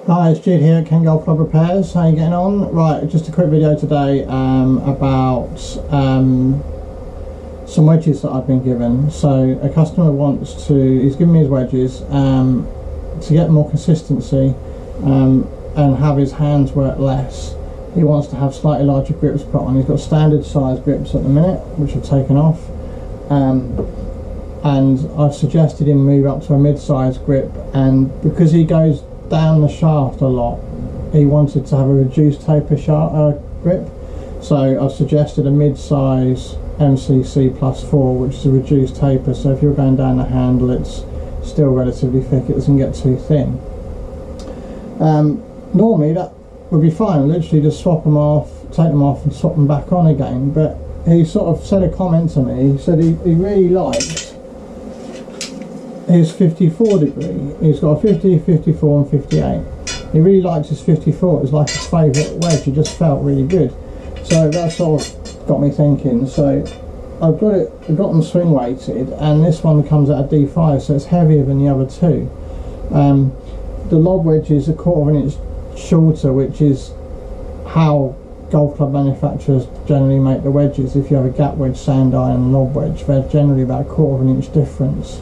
Hi, it's Jude here at Ken Golf Club Repairs. How are you getting on? Right, just a quick video today about some wedges that I've been given. So a customer wants to, he's given me his wedges to get more consistency and have his hands work less. He wants to have slightly larger grips put on. He's got standard size grips at the minute, which I've taken off. And I've suggested him move up to a mid-size grip, and because he goes down the shaft a lot, he wanted to have a reduced taper grip. So I've suggested a mid-size MCC +4, which is a reduced taper, so if you're going down the handle it's still relatively thick, it doesn't get too thin. Normally that would be fine, literally just swap them off, take them off and swap them back on again, but he sort of said a comment to me. He said he really liked his 54 degree. He's got a 50, 54 and 58. He really likes his 54. It was like his favourite wedge. It just felt really good. So that sort of got me thinking. So I've got them swing weighted, and this one comes at a D5, so it's heavier than the other two. The lob wedge is a 1/4 inch shorter, which is how golf club manufacturers generally make the wedges. If you have a gap wedge, sand iron and lob wedge, they're generally about a 1/4 inch difference.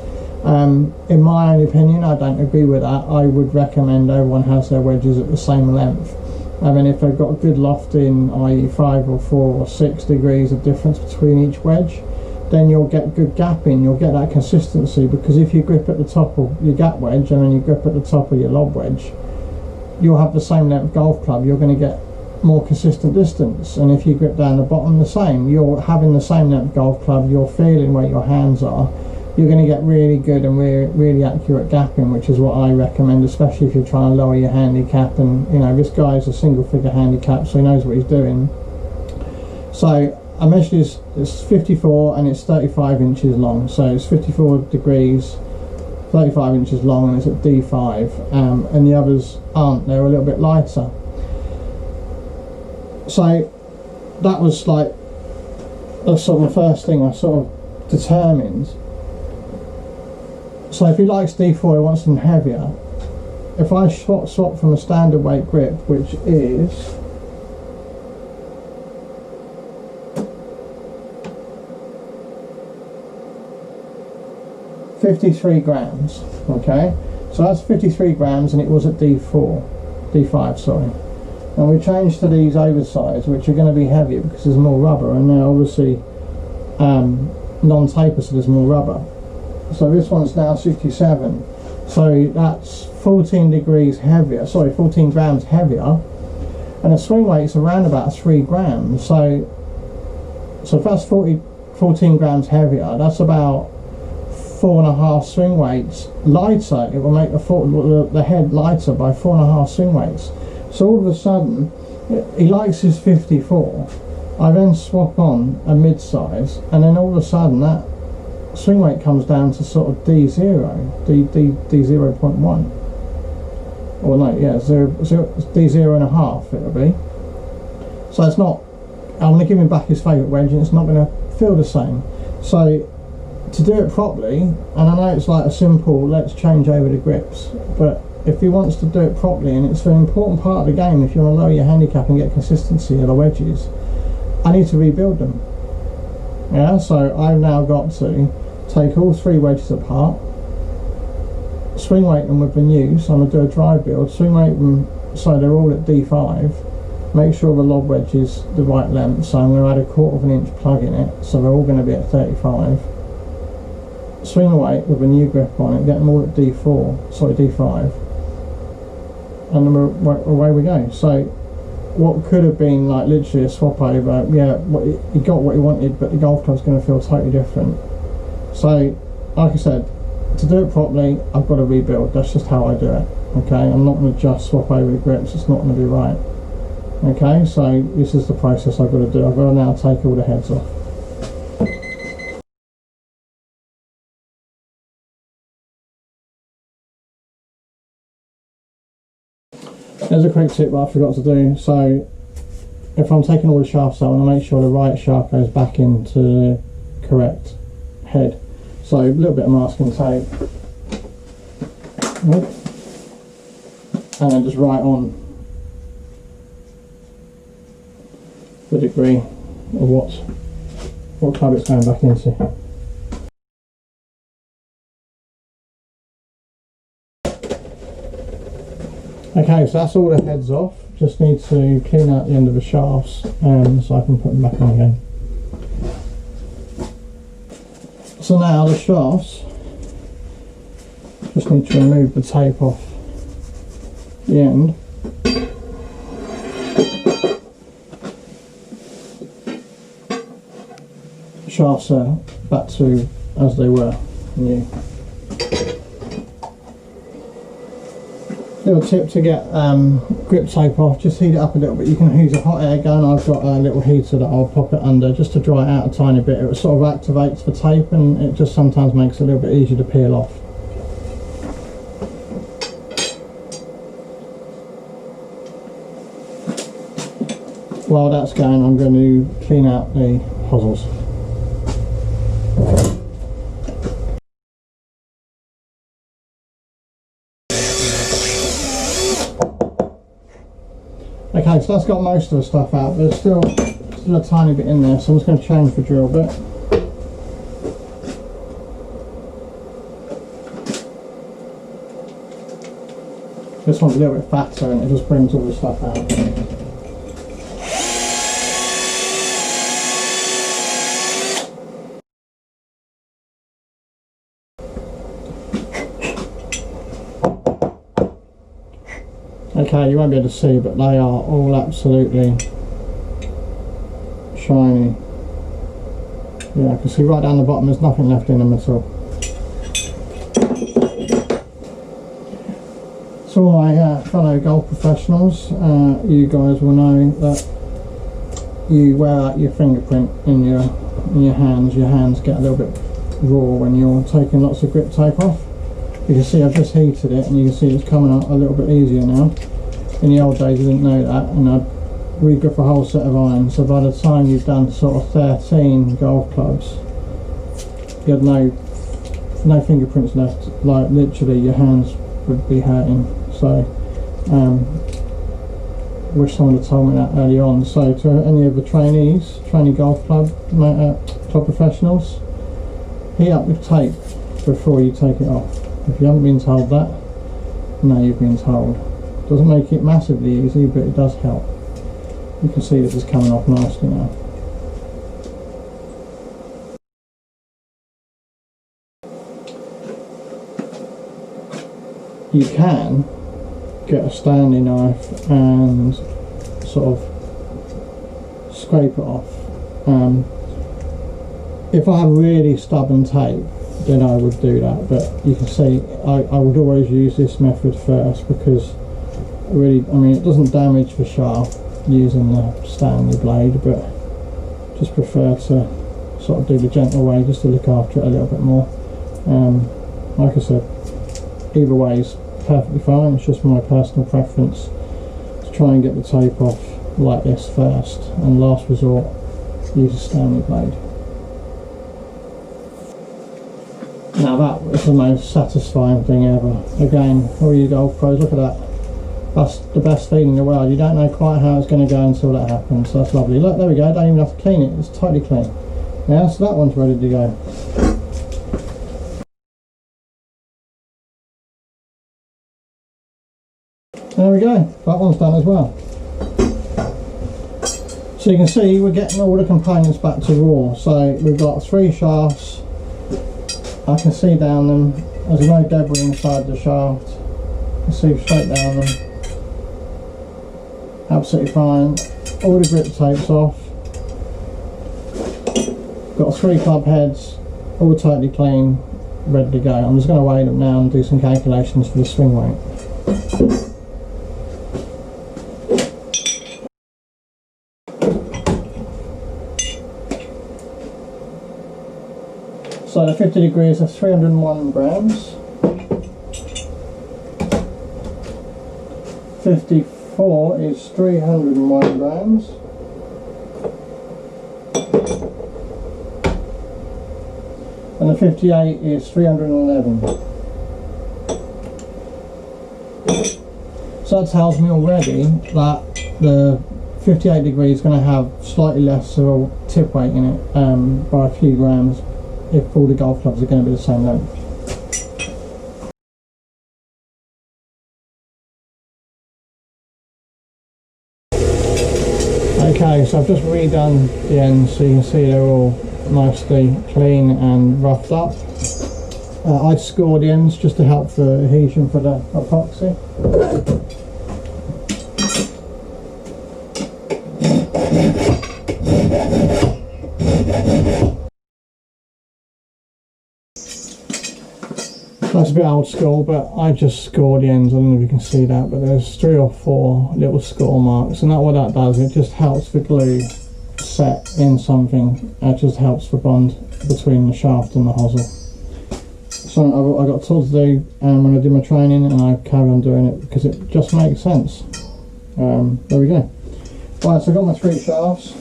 In my own opinion, I don't agree with that. I would recommend everyone has their wedges at the same length. I mean, if they've got good lofting, i.e. 5 or 4 or 6 degrees of difference between each wedge, then you'll get good gapping, you'll get that consistency, because if you grip at the top of your gap wedge and then you grip at the top of your lob wedge, you'll have the same length golf club, you're going to get more consistent distance. And if you grip down the bottom, the same, you're having the same length golf club, you're feeling where your hands are, you're going to get really good and really accurate gapping, which is what I recommend, especially if you're trying to lower your handicap. And you know, this guy's a single figure handicap, so he knows what he's doing. So I measured it's 54 and it's 35 inches long, so it's 54 degrees, 35 inches long, and it's at D5, and the others aren't, they're a little bit lighter. So that was like the sort of the first thing I sort of determined. So if he likes D4, he wants them heavier. If I swap from a standard weight grip, which is $53 grams, okay, so that's 53 grams, and it was at D5, sorry. And we changed to these oversized, which are going to be heavier because there's more rubber, and they're obviously non-taper, so there's more rubber. So this one's now 67, so that's 14 degrees heavier, sorry, 14 grams heavier, and the swing weight's around about 3 grams. So if that's 14 grams heavier, that's about 4.5 swing weights lighter. It will make the head lighter by 4.5 swing weights. So all of a sudden, he likes his 54. I then swap on a mid-size, and then all of a sudden that swing weight comes down to sort of D0.1, or no, yeah, D0.5 it'll be. So it's not, I'm going to give him back his favourite wedge, and it's not going to feel the same. So to do it properly, and I know it's like a simple let's change over the grips, but if he wants to do it properly, and it's an important part of the game if you want to lower your handicap and get consistency of the wedges, I need to rebuild them. Yeah, so I've now got to take all 3 wedges apart, swing weight them with the new, so I'm going to do a dry build, swing weight them so they're all at D5, make sure the lob wedge is the right length, so I'm going to add a 1/4 inch plug in it, so they're all going to be at 35, swing weight with a new grip on it, get them all at D5, and then away we go. So what could have been like literally a swap over, yeah, he got what he wanted, but the golf club's going to feel totally different. So like I said, to do it properly, I've got to rebuild. That's just how I do it. Okay, I'm not going to just swap over the grips, it's not going to be right. Okay, so this is the process I've got to do. I've got to now take all the heads off. There's a quick tip that I forgot to do. So if I'm taking all the shafts out, I want to make sure the right shaft goes back into the correct head. So a little bit of masking tape. and then just write on the degree of what club it's going back into. Okay, so that's all the heads off. Just need to clean out the end of the shafts so I can put them back on again. So now the shafts, just need to remove the tape off the end. The shafts are back to as they were new. Little tip to get grip tape off, just heat it up a little bit. You can use a hot air gun. I've got a little heater that I'll pop it under just to dry it out a tiny bit. It sort of activates the tape and it just sometimes makes it a little bit easier to peel off. While that's going, I'm going to clean out the hosels. Okay, so that's got most of the stuff out. There's still a tiny bit in there, so I'm just going to change the drill bit. This one's a little bit fatter and it just brings all the stuff out. Okay, you won't be able to see, but they are all absolutely shiny. Yeah, I can see right down the bottom there's nothing left in them at all. So my fellow golf professionals, you guys will know that you wear out your fingerprint in your hands. Your hands get a little bit raw when you're taking lots of grip tape off. You can see I've just heated it and you can see it's coming out a little bit easier now. In the old days you didn't know that, and I'd re-grip a whole set of irons, so by the time you've done sort of 13 golf clubs you had no fingerprints left. Like literally your hands would be hurting. So wish someone had told me that early on. So to any of the trainee golf club professionals, heat up the tape before you take it off. If you haven't been told that, now you've been told. Doesn't make it massively easy, but it does help. You can see this is coming off nicely now. You can get a Stanley knife and sort of scrape it off. If I have really stubborn tape, then I would do that, but you can see I would always use this method first, because really, I mean, it doesn't damage the shaft using the Stanley blade, but just prefer to sort of do the gentle way just to look after it a little bit more. Like I said, either way is perfectly fine. It's just my personal preference to try and get the tape off like this first, and last resort use a Stanley blade. Now that was the most satisfying thing ever. Again, all you golf pros, look at that. That's the best feeling in the world. You don't know quite how it's going to go until that happens. So that's lovely. Look, there we go. Don't even have to clean it. It's totally clean. Now, so that one's ready to go. There we go. That one's done as well. So you can see we're getting all the components back to raw. So we've got 3 shafts. I can see down them. There's no debris inside the shaft. You can see straight down them. Absolutely fine. All the grip tape's off. Got 3 club heads, all totally clean, ready to go. I'm just going to weigh them now and do some calculations for the swing weight. So the 50 degrees are 301 grams. 54 is 301 grams. And the 58 is 311. So that tells me already that the 58 degree is going to have slightly less of a tip weight in it, by a few grams, if all the golf clubs are going to be the same length. Okay, so I've just redone the ends so you can see they're all nicely clean and roughed up. I score the ends just to help the adhesion for the epoxy. That's a bit old school, but I just score the ends. I don't know if you can see that, but there's 3 or 4 little score marks, and what that does, it just helps the glue set in something. It just helps the bond between the shaft and the hosel. So I got tools to do when I did my training, and I carry on doing it because it just makes sense. There we go. Right, so I've got my 3 shafts.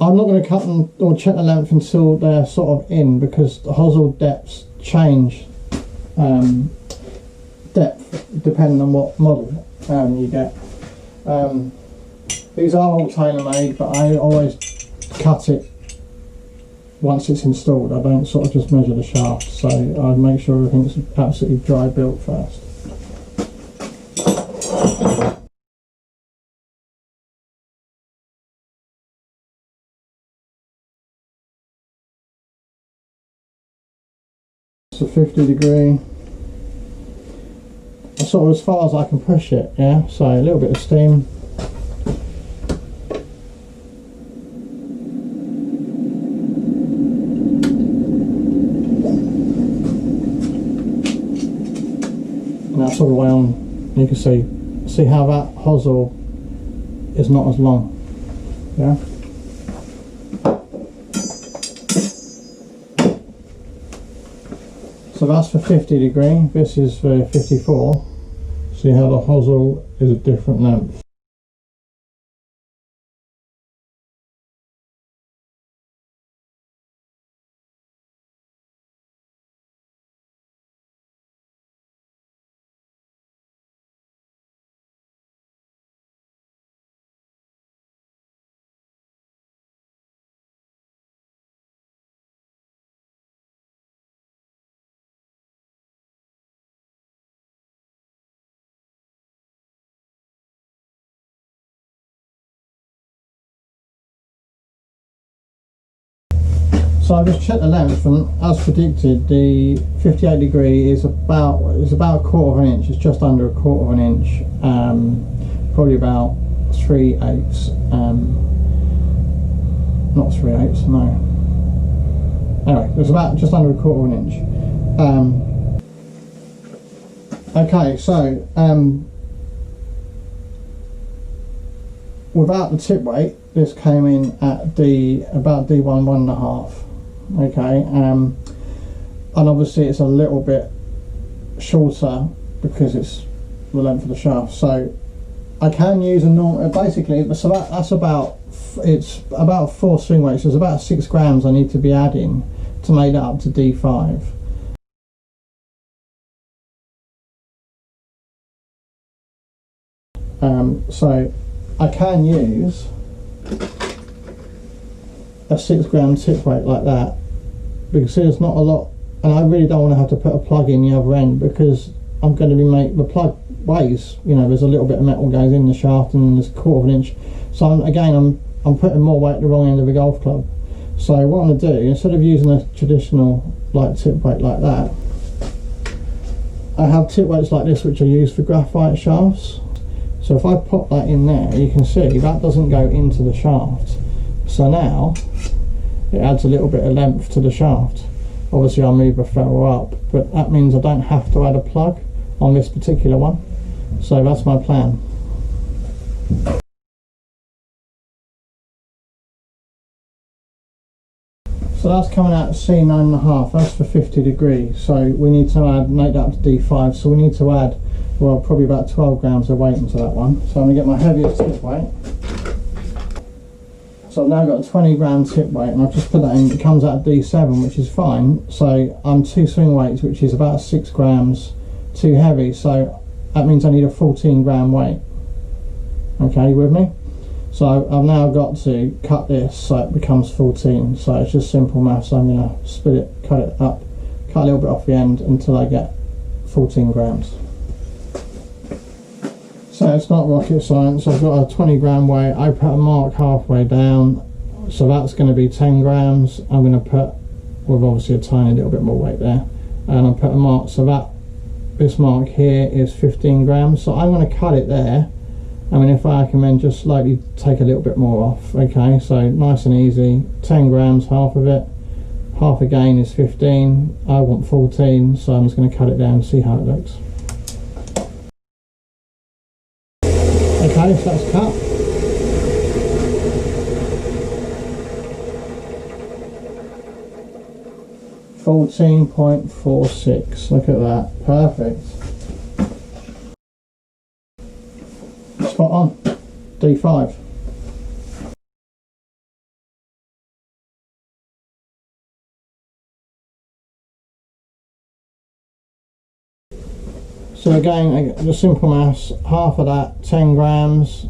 I'm not going to cut them or check the length until they're sort of in, because the hosel depths change depth depending on what model you get. These are all tailor-made, but I always cut it once it's installed. I don't sort of just measure the shaft, so I make sure everything's absolutely dry built first. So 50 degree, sort of as far as I can push it, yeah, so a little bit of steam. And that's all the way on. You can see how that hosel is not as long, yeah. So that's for 50 degree, this is for 54. See how the hosel is a different length. So I just checked the length, and as predicted, the 58 degree is about a quarter of an inch. It's just under a quarter of an inch, probably about 3/8. Not 3/8, no. Anyway, it's about just under a quarter of an inch. Okay, so without the tip weight, this came in at about D1, 1.5. Okay, and obviously it's a little bit shorter because it's the length of the shaft. So I can use a normal. Basically, it's about 4 swing weights. So it's about 6 grams I need to be adding to make that up to D5. So I can use a 6 gram tip weight like that, because there's not a lot, and I really don't want to have to put a plug in the other end, because I'm going to be the plug weighs, you know, there's a little bit of metal goes in the shaft and there's a quarter of an inch, so I'm putting more weight at the wrong end of the golf club. So what I'm going to do, instead of using a traditional like tip weight like that, I have tip weights like this which are used for graphite shafts. So if I pop that in there, you can see that doesn't go into the shaft. So now it adds a little bit of length to the shaft. Obviously I'll move the ferrule up, but that means I don't have to add a plug on this particular one. So that's my plan. So that's coming out at C9.5, that's for 50 degrees. So we need to make that up to D5, so we need to add, well, probably about 12 grams of weight into that one. So I'm going to get my heaviest tip weight. So I've now got a 20 gram tip weight, and I've just put that in. It comes out of D7, which is fine. So I'm 2 swing weights, which is about 6 grams too heavy. So that means I need a 14 gram weight. Okay, you with me? So I've now got to cut this so it becomes 14. So it's just simple maths. I'm going to split it, cut it up, cut a little bit off the end until I get 14 grams. So it's not rocket science. I've got a 20 gram weight. I put a mark halfway down, so that's going to be 10 grams. I'm going to put, with obviously a tiny little bit more weight there, and I'll put a mark, so that this mark here is 15 grams. So I'm going to cut it there. I mean, if I can then just slightly take a little bit more off. Okay, so nice and easy. 10 grams, half of it. Half again is 15. I want 14, so I'm just going to cut it down and see how it looks. Okay, so that's cut. $14.46. Look at that. Perfect. Spot on. D5. So again, the simple maths, half of that, 10 grams,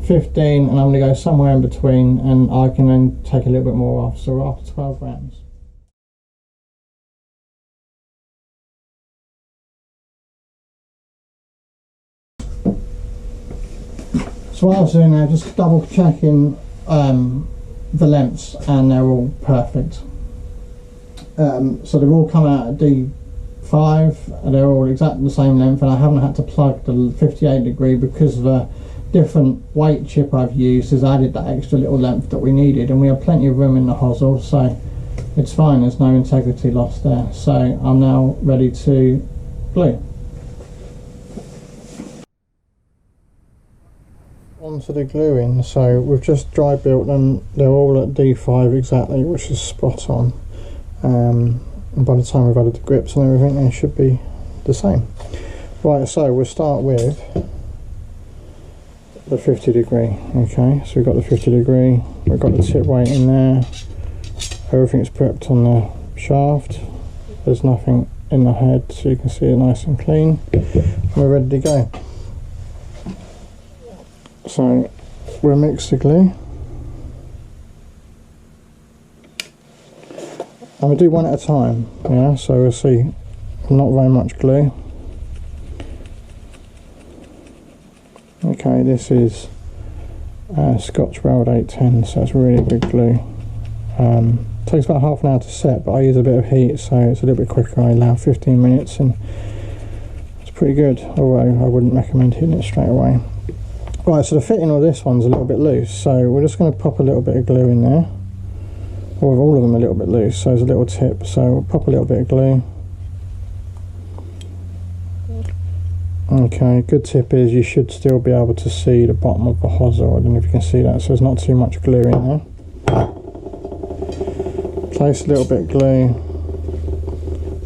15, and I'm going to go somewhere in between, and I can then take a little bit more off, so we're after 12 grams. So what I was doing there, just double checking the lengths, and they're all perfect. So they've all come out at D5, and they're all exactly the same length, and I haven't had to plug the 58 degree because of the different weight chip I've used has added that extra little length that we needed, and we have plenty of room in the hosel, so it's fine, there's no integrity lost there. So I'm now ready to glue. Onto the gluing. So we've just dry built them, they're all at D5 exactly, which is spot on. And by the time we've added the grips and everything, they should be the same. Right, so we'll start with the 50 degree. Okay, so we've got the 50 degree, we've got the tip weight in there, everything's prepped on the shaft, there's nothing in the head, so you can see it nice and clean, and we're ready to go. So we'll mix the glue, and we'll do one at a time, yeah, so we'll see not very much glue. Okay, this is Scotch Weld 810, so it's really good glue. Takes about half an hour to set, but I use a bit of heat, so it's a little bit quicker. I allow 15 minutes, and it's pretty good, although I wouldn't recommend hitting it straight away. Right, so the fitting of this one's a little bit loose, so we're just going to pop a little bit of glue in there, or with all of them a little bit loose, so there's a little tip, so we'll pop a little bit of glue. Okay, good tip is you should still be able to see the bottom of the hosel. I don't know if you can see that, so there's not too much glue in there. Place a little bit of glue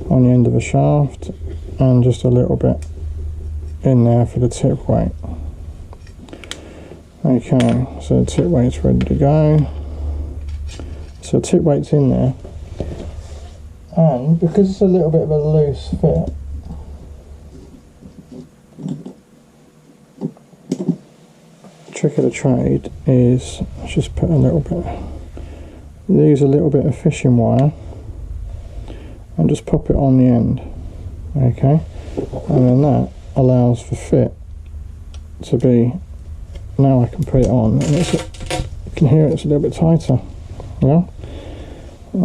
on the end of the shaft, and just a little bit in there for the tip weight. Okay, so the tip weight's ready to go. So the tip weight's in there, and because it's a little bit of a loose fit, the trick of the trade is just put a little bit, use a little bit of fishing wire and just pop it on the end. Okay, and then that allows for fit to be, now I can put it on, and it's, you can hear it's a little bit tighter. Yeah,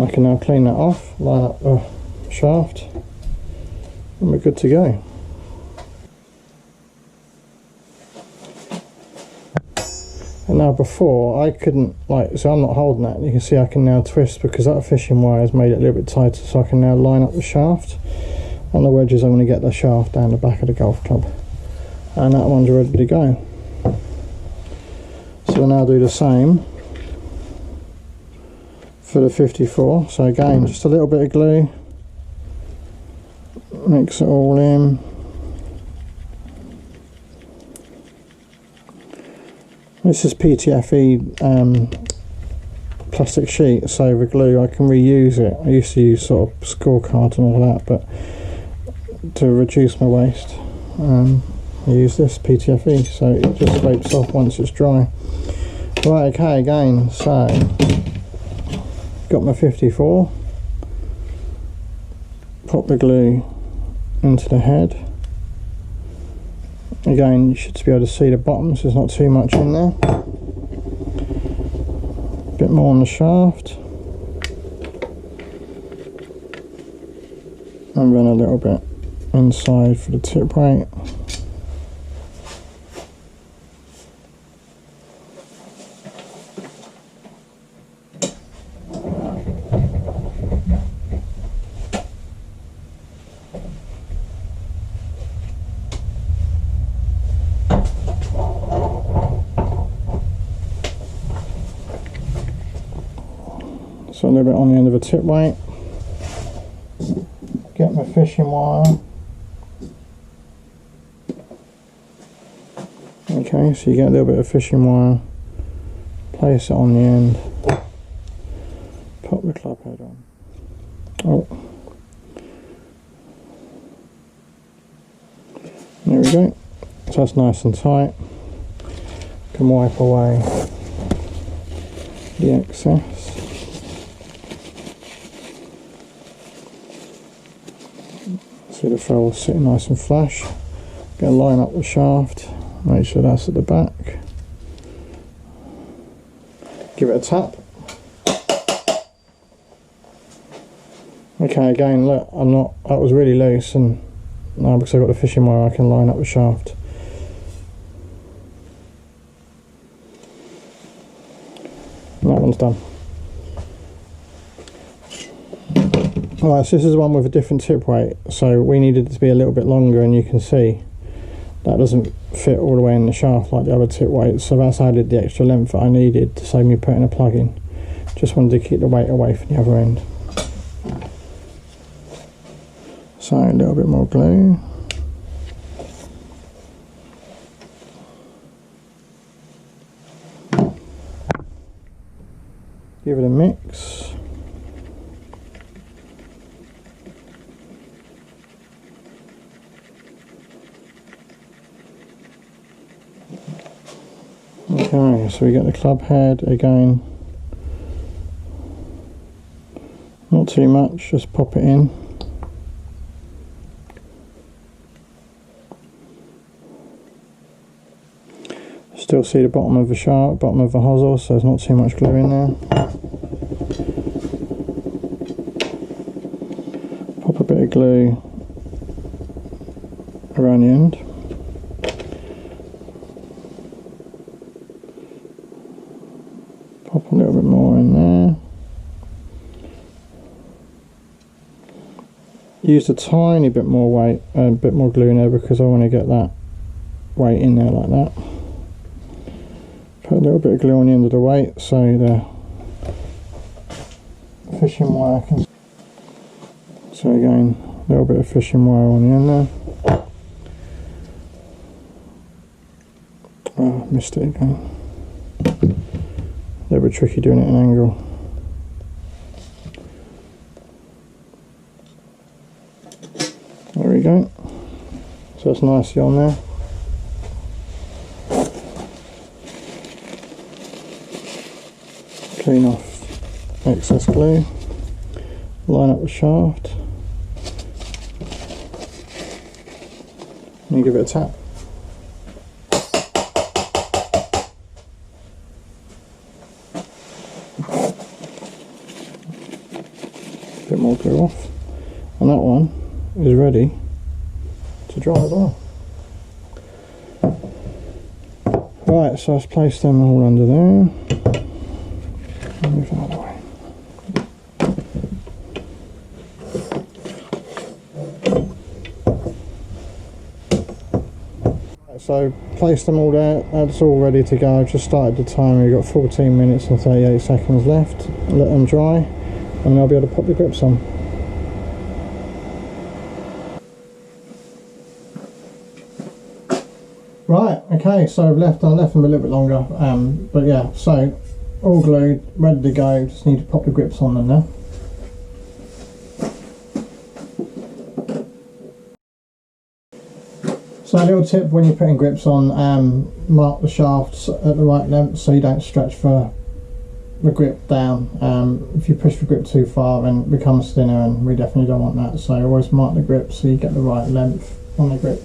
I can now clean that off, line up the shaft, and we're good to go. And now before I couldn't, so I'm not holding that, you can see I can now twist because that fishing wire has made it a little bit tighter, so I can now line up the shaft. On the wedges I'm going to get the shaft down the back of the golf club, and that one's ready to go. So we'll now do the same for the 54. So again, just a little bit of glue, mix it all in. This is PTFE plastic sheet, so the glue I can reuse it. I used to use sort of scorecards and all that, but to reduce my waste, I use this PTFE, so it just scrapes off once it's dry. Right, okay, again, so got my 54, pop the glue into the head. Again, you should be able to see the bottom, so there's not too much in there. A bit more on the shaft, and then a little bit inside for the tip weight. So a little bit on the end of a tip weight. Get my fishing wire. Okay, so you get a little bit of fishing wire, place it on the end, pop the club head on. Oh, there we go. So that's nice and tight. Can wipe away the excess. See the ferrule sitting nice and flush. Going to line up the shaft, make sure that's at the back. Give it a tap. Okay, again, look, that was really loose, and now because I've got the fishing wire I can line up the shaft. And that one's done. Alright, so this is the one with a different tip weight, so we needed it to be a little bit longer, and you can see that doesn't fit all the way in the shaft like the other tip weight, so that's added the extra length that I needed to save me putting a plug in. Just wanted to keep the weight away from the other end. So a little bit more glue. Give it a mix. Okay, so we get the club head again, not too much, just pop it in. Still see the bottom of the shaft, bottom of the hosel, so there's not too much glue in there. Pop a bit of glue around the end. Pop a little bit more in there. Used a tiny bit more weight, a bit more glue in there because I want to get that weight in there like that. Put a little bit of glue on the end of the weight so the fishing wire can. So again, a little bit of fishing wire on the end there. Oh, missed it again. A little bit tricky doing it at an angle. There we go. So it's nicely on there. Clean off excess glue. Line up the shaft. And give it a tap. Bit more glue off, and that one is ready to dry as well. Right, so I've placed them all under there. Move that out of the way. Right, so placed them all there, that's all ready to go. I've just started the timer, we've got 14 minutes and 38 seconds left. Let them dry, and I'll be able to pop the grips on. Right, okay, so I left them a little bit longer, but yeah, so all glued, ready to go. Just need to pop the grips on them now. So a little tip when you're putting grips on, mark the shafts at the right length so you don't stretch the grip down. If you push the grip too far then it becomes thinner, and we definitely don't want that, so always mark the grip so you get the right length on the grip.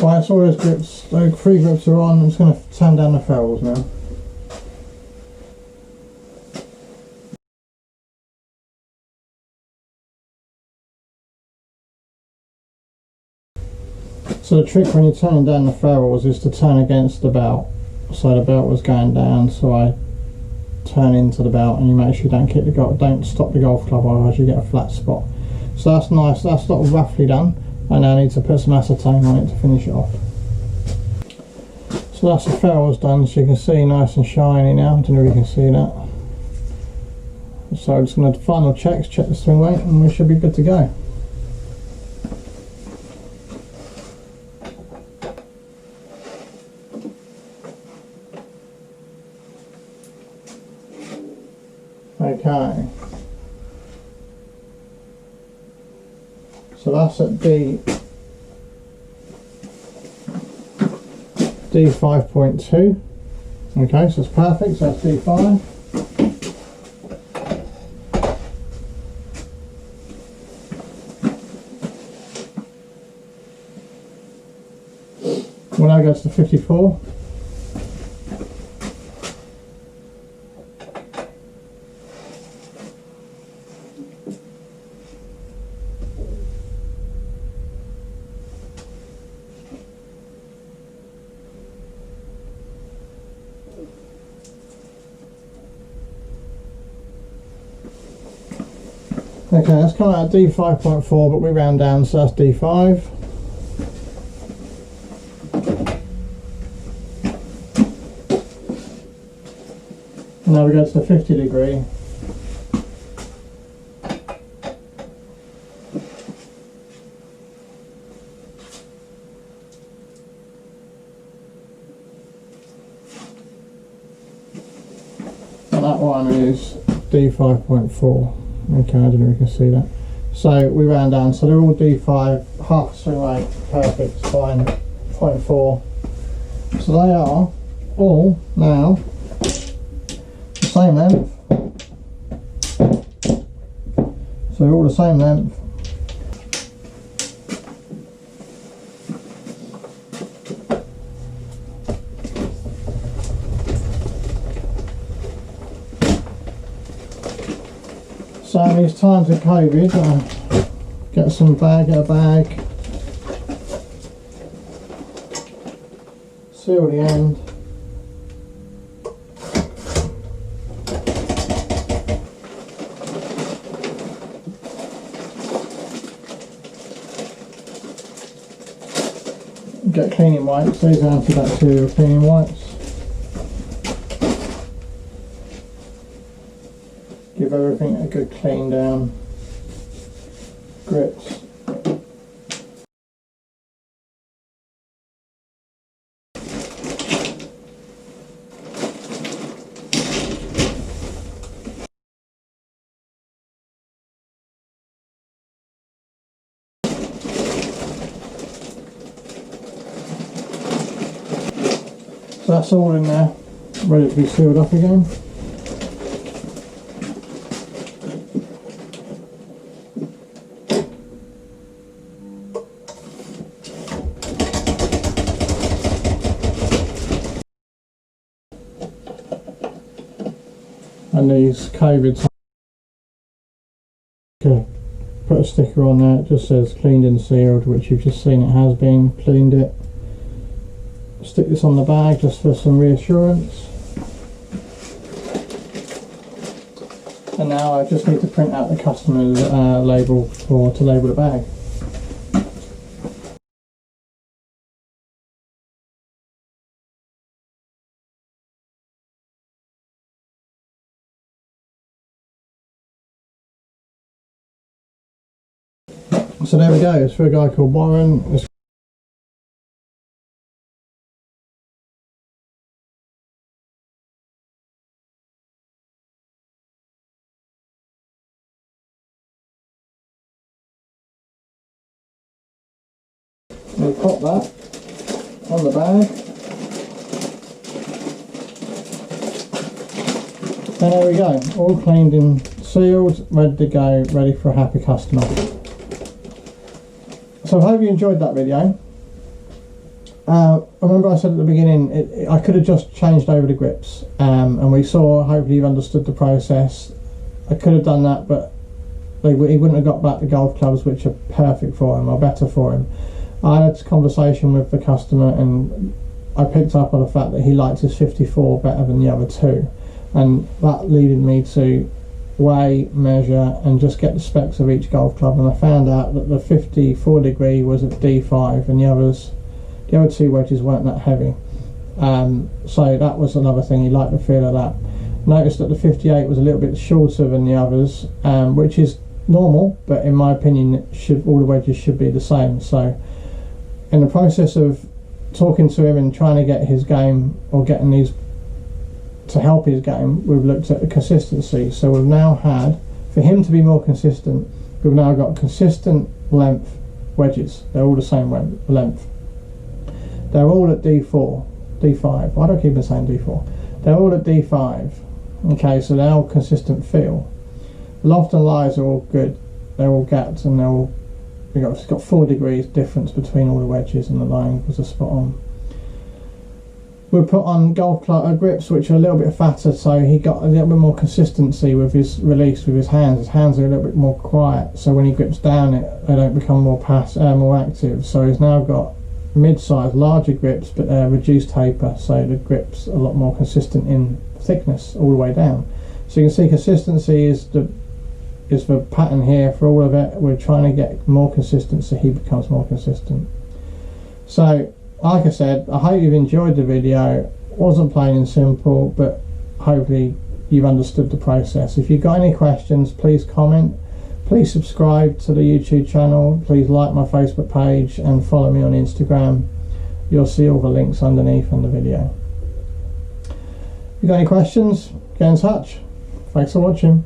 Right, so all those grips, those 3 grips are on. I'm just going to turn down the ferrules now. So the trick when you're turning down the ferrules is to turn against the belt. So the belt was going down, so I turn into the belt, and you make sure you don't kick the golf, don't stop the golf club, otherwise you get a flat spot. So that's nice. That's sort of roughly done. I now need to put some acetone on it to finish it off. So that's the ferrules done, so you can see nice and shiny now. I don't know if you can see that. So I'm just going to final checks, check the swing weight, and we should be good to go. Okay. So that's at D5.2. Okay, so it's perfect, so that's D5. We'll now go to the 54. Okay, that's come out at D5.4, but we round down, so that's D5. Now we go to the 50 degree. And that one is D5.4. Okay, I don't know if you can see that. So we round down, so they're all D5, half swing weight, perfect, fine, 0.4. So they are all now the same length. So they're all the same length. So in these times of COVID, get a bag, seal the end, get cleaning wipes. These are antibacterial cleaning wipes. Give everything a good clean down. Grips. So that's all in there, ready to be sealed up again. And these COVID, put a sticker on there, it just says cleaned and sealed, which you've just seen it has been, cleaned it. Stick this on the bag just for some reassurance. And now I just need to print out the customer's label to label the bag. So there we go, it's for a guy called Warren. We'll pop that on the bag, and there we go, all cleaned and sealed, ready to go, ready for a happy customer. So I hope you enjoyed that video. Remember I said at the beginning I could have just changed over the grips, and we saw, hopefully you've understood the process. I could have done that, but he wouldn't have got back the golf clubs which are perfect for him or better for him. I had a conversation with the customer and I picked up on the fact that he liked his 54 better than the other two, and that leaded me to weigh, measure and just get the specs of each golf club, and I found out that the 54 degree was at D5 and the other two wedges weren't that heavy, so that was another thing. He liked the feel of that. Noticed that the 58 was a little bit shorter than the others, which is normal, but in my opinion all the wedges should be the same. So in the process of talking to him and trying to get his game, or getting these to help his game, we've looked at the consistency. So we've now had, for him to be more consistent, we've now got consistent length wedges. They're all the same length. They're all at D4, D5. Why do I keep on saying D4? They're all at D5. Okay, so they're all consistent feel. Loft and lies are all good. They're all gapped, and it's got 4 degrees difference between all the wedges, and the line was a spot on. We put on golf club grips which are a little bit fatter, so he got a little bit more consistency with his release with his hands. His hands are a little bit more quiet, so when he grips down they don't become more active. So he's now got mid-size, larger grips, but reduced taper, so the grip's a lot more consistent in thickness all the way down. So you can see consistency is the pattern here for all of it. We're trying to get more consistent so he becomes more consistent. So like I said, I hope you've enjoyed the video. It wasn't plain and simple, but hopefully you've understood the process. If you've got any questions, please comment. Please subscribe to the YouTube channel. Please like my Facebook page and follow me on Instagram. You'll see all the links underneath on the video. If you've got any questions, get in touch. Thanks for watching.